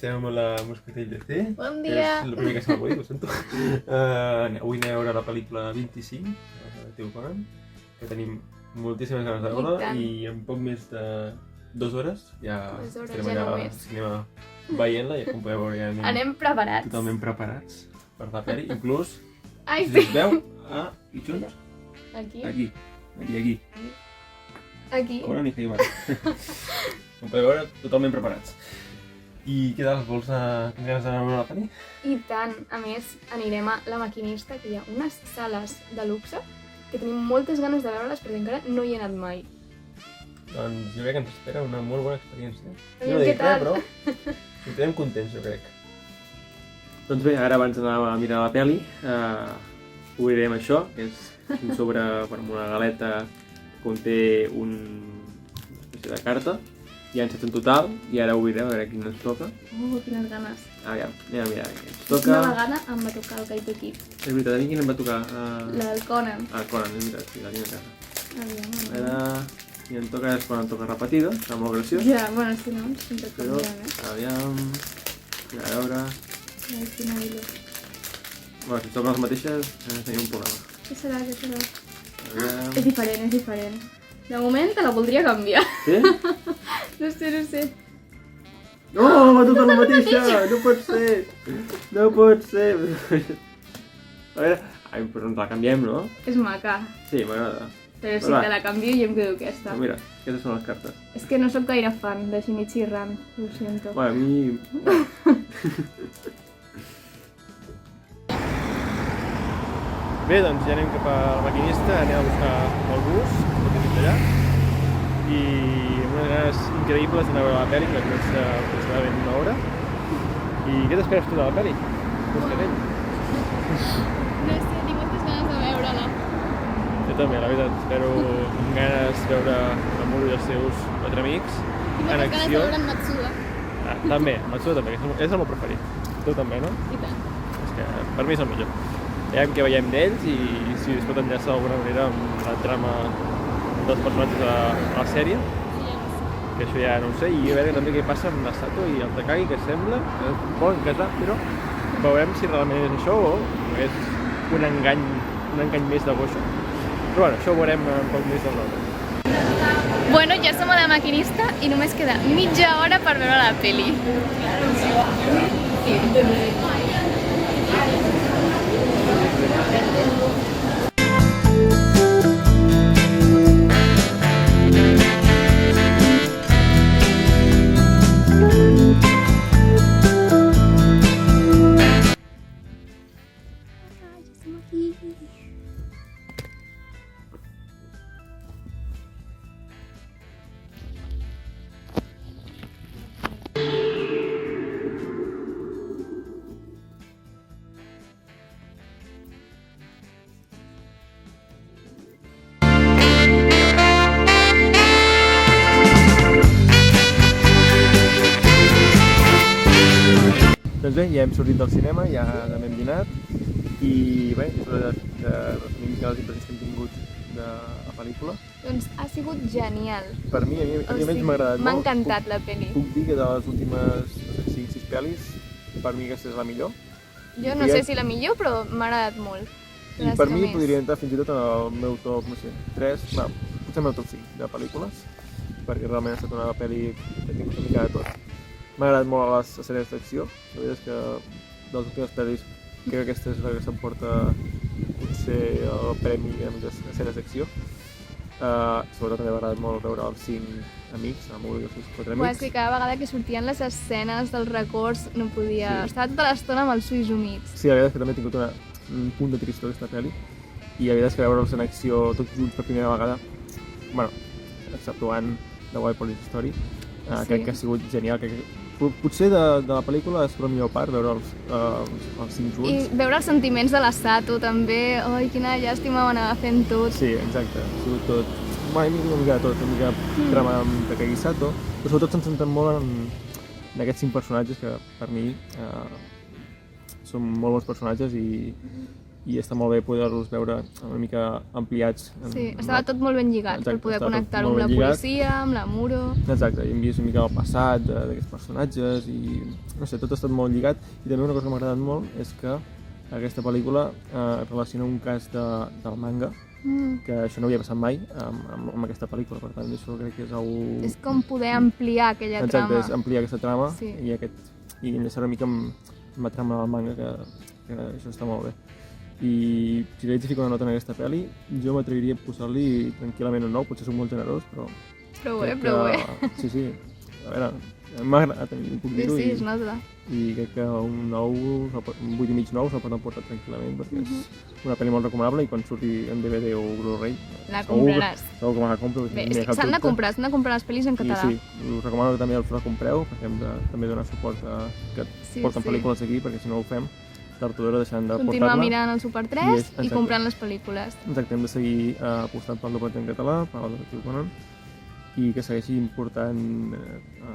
estem amb la Moscatell de C. Bon dia! És el primer que se m'ha ho sento. Avui anem a veure la pel·lícula 25, de Theo Conan, que tenim moltíssimes ganes de veure i en poc més de 2 hores ja estarem allà al cinema veient-la i com podeu veure ja anem preparats. Totalment preparats per la pel·li, inclús Ai, si es veu aquí junts, aquí. aquí. Aquí. Conan i Heibar. Com podeu veure, totalment preparats. I què tal? Vols tenir ganes de veure la pel·li? I tant. A més, anirem a La Maquinista, que hi ha unes sales de luxe que tenim moltes ganes de veure-les perquè encara no hi he anat mai. Doncs jo crec que ens espera una molt bona experiència. Aviam, Jo no què dic res, tal? però sortirem contents, jo crec. Doncs bé, ara abans d'anar a mirar la pel·li, obrirem això, que és un sobre amb una galeta que conté una espècie de carta. Hi ha 7 en total, i ara obrirem a veure quin ens toca. Quines ganes. Aviam, anem a mirar què ens toca. Una vegada em va tocar el Kaito Kid. És veritat, a mi quin em va tocar? La del Conan. Conan, és veritat, sí, la tinc a casa. Aviam. A veure... I em toca és quan em toca repetida, està molt graciós. Ja, bueno, si no, sempre Però, canviem, aviam... A veure... Ai, quina il·lu. Bueno, si toquen les mateixes, tenim un problema. Què serà, què serà? Aviam... És diferent, és diferent. De moment te la voldria canviar. Sí? No sé. Oh, m'ha tocat la mateixa! No pot ser! No pot ser! A veure... Ai, però ens la canviem, no? És maca. Sí, m'agrada. Però si te la canvio jo em quedo aquesta. Mira, aquestes són les cartes. És que no sóc gaire fan de Shinichi Ran, ho sento. Bueno, a mi... Bé, doncs ja anem cap a La Maquinista, anem a buscar el bus, que tenim allà. I amb unes ganes increïbles d'anar a veure la pel·li, que comença aproximadament una hora. I què t'esperes tu de la pel·li? Moscatell? No sé, tinc moltes ganes de veure-la. Jo també, la veritat, espero amb ganes veure la Muru i els seus 4 amics en acció. Tinc moltes ganes de veure en Matsuda. També, Matsuda també, que és el meu preferit. Tu també, no? I tant. És que per mi és el millor. Veiem què veiem d'ells i si es pot enllaçar d'alguna manera amb la trama dels personatges de la sèrie. Que això ja no ho sé, i a veure també què passa amb la Sato i el Takagi, que sembla que es volen casar, però veurem si realment és això o és un engany més de boixo. Però bueno, això ho veurem un poc més del nou. Bueno, ja som a La Maquinista i només queda mitja hora per veure la peli. Doncs bé, ja hem sortit del cinema, ja també hem dinat i bé, és hora de resumir les impressions que hem tingut de la pel·lícula. Doncs ha sigut genial. Per mi, a mi m'ha agradat molt. M'ha encantat la peli. Puc dir que de les últimes, no sé, 5-6 pel·lis, per mi aquesta és la millor. Jo no sé si la millor, però m'ha agradat molt. I per mi podria entrar fins i tot en el meu top, no sé, 3, no, potser el meu top 5 de pel·lícules, perquè realment ha estat una pel·li que ha tingut una mica de tot. M'ha agradat molt les escenes d'acció, la veritat és que de les últimes pel·lis crec que aquesta és la que s'emporta potser el premi de millors escenes d'acció. Sobretot també m'ha agradat molt veure els 5 amics, el Muru i els seus 4 amics. És que cada vegada que sortien les escenes dels records no podia... Estava tota l'estona amb els ulls humits. Sí, la veritat és que també he tingut un punt de tristor aquesta pel·li i la veritat és que veure'ls en acció tots junts per primera vegada, bueno, exceptuant The Wild Police Story, crec que ha sigut genial. Potser de la pel·lícula és la millor part, veure els 5 junts. I veure els sentiments de la Sato també, oi, quina llàstima ho anava fent tot. Sí, exacte, ha sigut tot, una mica de tot, una mica trama amb Takagi Sato, però sobretot se'n senten molt en aquests 5 personatges que per mi són molt bons personatges i i està molt bé poder-los veure una mica ampliats. Sí, estava tot molt ben lligat, per poder connectar-ho amb la policia, amb la Muro... Exacte, i hem vist una mica el passat d'aquests personatges i no sé, tot ha estat molt lligat, i també una cosa que m'ha agradat molt és que aquesta pel·lícula relaciona un cas del manga, que això no havia passat mai amb aquesta pel·lícula, per tant això crec que és És com poder ampliar aquella trama. Exacte, és ampliar aquesta trama i enllaçar una mica amb la trama del manga, que això està molt bé. I si li haig de ficar una nota en aquesta pel·li, jo m'atreviria a posar-li tranquil·lament un 9, potser soc molt generós, però... Prou bé. Sí, a veure, m'ha agradat, puc dir-ho. Sí, es nota. I crec que un 9, un 8,5, 9 se'l pot emportar tranquil·lament, perquè és una pel·li molt recomanable i quan surti en DVD o Blu-ray la compraràs. Segur que me la compro. Bé, s'han de comprar les pel·lis en català. Sí, us recomano que també els la compreu, perquè hem de també donar suport a que porten pel·lícules aquí, perquè si no ho fem, tard o d'hora deixant de portar-la. Continuar mirant el Super 3 i comprant les pel·lícules. Exacte, hem de seguir apostant pel doblatge en català, per el detectiu Conan, i que segueixi important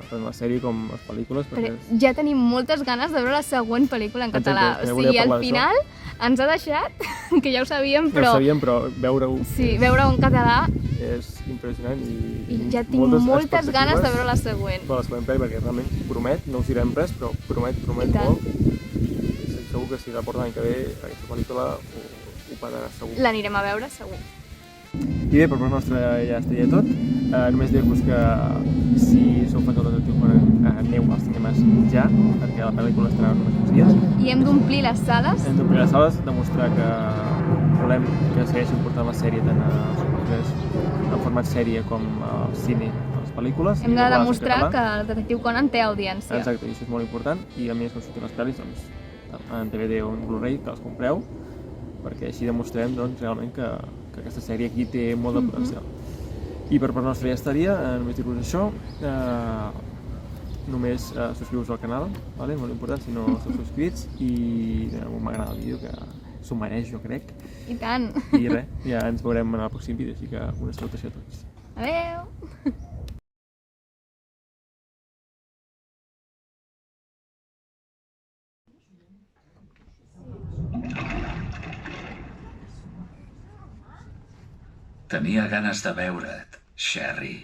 tant la sèrie com les pel·lícules. Perquè ja tenim moltes ganes de veure la següent pel·lícula en català. O sigui, al final ens ha deixat, que ja ho sabíem, però... Ja ho sabíem, però veure-ho... Sí, veure-ho en català... És impressionant i ja tinc moltes ganes de veure la següent. La següent pel·li, perquè realment promet, no us direm res, però promet molt. Segur que si la porta l'any que ve, aquesta pel·lícula ho pagarà segur. L'anirem a veure, segur. I bé, per part nostra ja estaria tot. Només dir-vos que si sou fans del detectiu Conan, aneu als cinemes ja, perquè la pel·lícula estarà només uns dies. I hem d'omplir les sales. Hem d'omplir les sales, demostrar que volem que segueixin portant la sèrie tant als Super 3 en format sèrie com al cine, a les pel·lícules. Hem de demostrar que el detectiu Conan té audiència. Exacte, i això és molt important. I a més, quan surtin les pel·lis, doncs, en DVD o en Blu-ray, que les compreu, perquè així demostrem realment que aquesta sèrie aquí té molt de potencial. I per part nostra ja estaria, només dir-vos això, només subscriu-vos al canal, molt important si no esteu subscrits, i m'agrada el vídeo, que s'ho mereix, jo crec. I tant! I res, ja ens veurem en el pròxim vídeo, així que una salutació a tots. Adeu! Tenia ganes de veure't, Sherry.